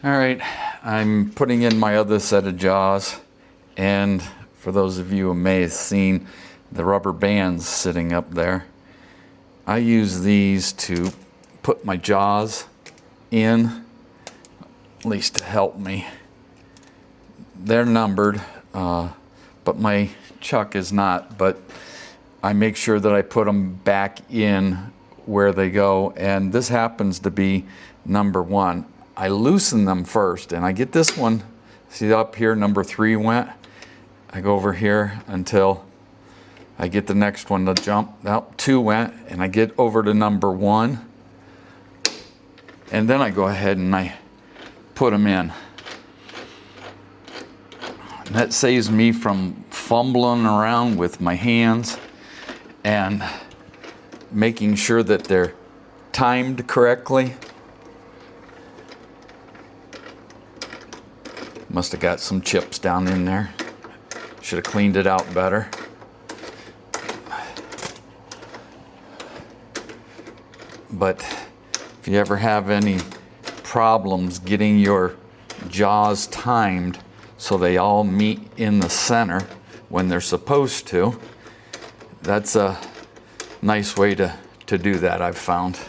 All right, I'm putting in my other set of jaws, and for those of you who may have seen the rubber bands sitting up there, I use these to put my jaws in, at least to help me. They're numbered, but my chuck is not, but I make sure that I put them back in where they go, and this happens to be number 1. I loosen them first, and I get this one, see up here, number 3 went. I go over here until I get the next one to jump. Now 2 went, and I get over to number 1. And then I go ahead and I put them in. And that saves me from fumbling around with my hands and making sure that they're timed correctly. Must have got some chips down in there. Should have cleaned it out better. But if you ever have any problems getting your jaws timed so they all meet in the center when they're supposed to, that's a nice way to do that, I've found.